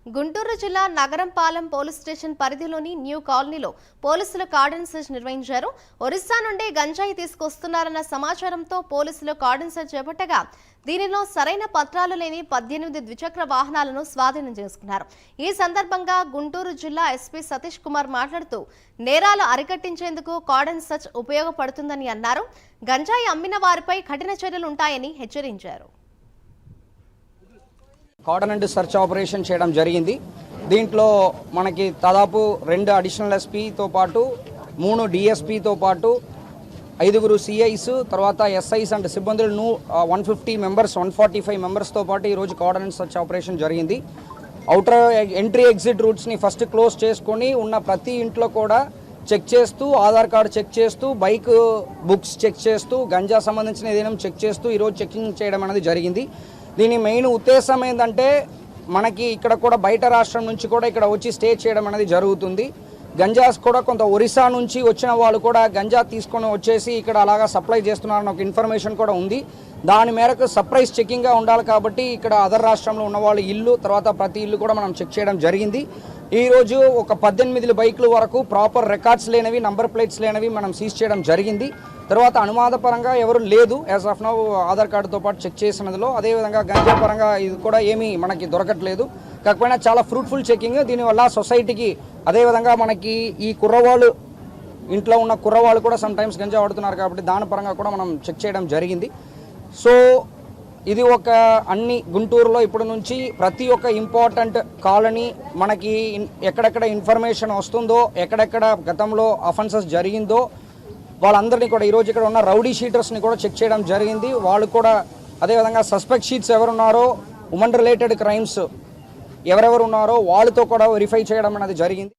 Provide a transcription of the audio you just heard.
గుంటూరు జిల్లా Nagarampalem police station పరిధిలోని new కాలనీలో పోలీసులు కార్డన్ సెర్చ్ నిర్వహించారు. ఒరిస్సా నుండి గంజాయి తీసుకొస్తున్నారన్న సమాచారంతో పోలీసులు కార్డన్ సెర్చ్ చేపట్టగా దీనిలో సరైన పత్రాలు లేని 18 ద్విచక్ర వాహనాలను స్వాధీనం చేసుకున్నారు. ఈ సందర్భంగా గుంటూరు జిల్లా ఎస్పీ సతీష్ కుమార్ మాట్లాడుతూ నేరాలు అరికట్టించేందుకు కార్డన్ సెర్చ్ ఉపయోగపడుతుందని అన్నారు. గంజాయి అమ్మిన వారిపై కఠిన చర్యలు ఉంటాయని హెచ్చరించారు. కార్డన్ అండ్ సర్చ్ ఆపరేషన్ చేయడం జరిగింది. దీంట్లో మనకి దాదాపు 2 అడిషనల్ ఎస్పీతో పాటు 3 డిఎస్పీతో పాటు 5 సిఐస్ తర్వాత ఎస్ఐస్ అండ్ సిబ్బందులను 150 మెంబర్స్ 145 మెంబర్స్తో పాటు ఈరోజు కార్డన్ అండ్ సర్చ్ ఆపరేషన్ జరిగింది. అవుటర్ ఎంట్రీ ఎగ్జిట్ రూట్స్ని ఫస్ట్ క్లోజ్ చేసుకొని ఉన్న ప్రతి ఇంట్లో కూడా చెక్ చేస్తూ ఆధార్ కార్డు చెక్ చేస్తూ బైక్ బుక్స్ చెక్ చేస్తూ గంజా సంబంధించిన ఏదైనా చెక్ చేస్తూ ఈరోజు చెకింగ్ చేయడం అనేది జరిగింది. దీని మెయిన్ ఉద్దేశం ఏంటంటే మనకి ఇక్కడ కూడా బయట రాష్ట్రం నుంచి కూడా ఇక్కడ వచ్చి స్టే చేయడం అనేది జరుగుతుంది. గంజాస్ కూడా కొంత ఒరిస్సా నుంచి వచ్చిన వాళ్ళు కూడా గంజా తీసుకొని వచ్చేసి ఇక్కడ అలాగా సప్లై చేస్తున్నారని ఒక ఇన్ఫర్మేషన్ కూడా ఉంది. దాని మేరకు సర్ప్రైజ్ చెకింగ్గా ఉండాలి కాబట్టి ఇక్కడ అదర్ రాష్ట్రంలో ఉన్న వాళ్ళ ఇల్లు తర్వాత ప్రతి ఇల్లు కూడా మనం చెక్ చేయడం జరిగింది. ఈరోజు ఒక 18 బైకుల వరకు ప్రాపర్ రికార్డ్స్ లేనివి నంబర్ ప్లేట్స్ లేనివి మనం సీజ్ చేయడం జరిగింది. తర్వాత అనుమాదపరంగా ఎవరు లేదు యాజ్ ఆఫ్ నౌ ఆధార్ కార్డుతో పాటు చెక్ చేసినదిలో. అదేవిధంగా గంజా పరంగా ఇది కూడా ఏమీ మనకి దొరకట్లేదు. కాకపోయినా చాలా ఫ్రూట్ఫుల్ చెకింగ్. దీనివల్ల సొసైటీకి అదేవిధంగా మనకి ఈ కుర్రవాళ్ళు ఇంట్లో ఉన్న కుర్రవాళ్ళు కూడా సమ్ టైమ్స్ గంజా వాడుతున్నారు కాబట్టి దాని పరంగా కూడా మనం చెక్ చేయడం జరిగింది. సో ఇది ఒక అన్ని గుంటూరులో ఇప్పటి నుంచి ప్రతి ఒక్క ఇంపార్టెంట్ కాలనీ మనకి ఎక్కడెక్కడ ఇన్ఫర్మేషన్ వస్తుందో ఎక్కడెక్కడ గతంలో అఫెన్సెస్ జరిగిందో వాళ్ళందరినీ కూడా ఈరోజు ఇక్కడ ఉన్న రౌడీ షీటర్స్ని కూడా చెక్ చేయడం జరిగింది. వాళ్ళు కూడా అదేవిధంగా సస్పెక్ట్ షీట్స్ ఎవరున్నారో ఉమెన్ రిలేటెడ్ క్రైమ్స్ ఎవరెవరు ఉన్నారో వాళ్ళతో కూడా వెరిఫై చేయడం అనేది జరిగింది.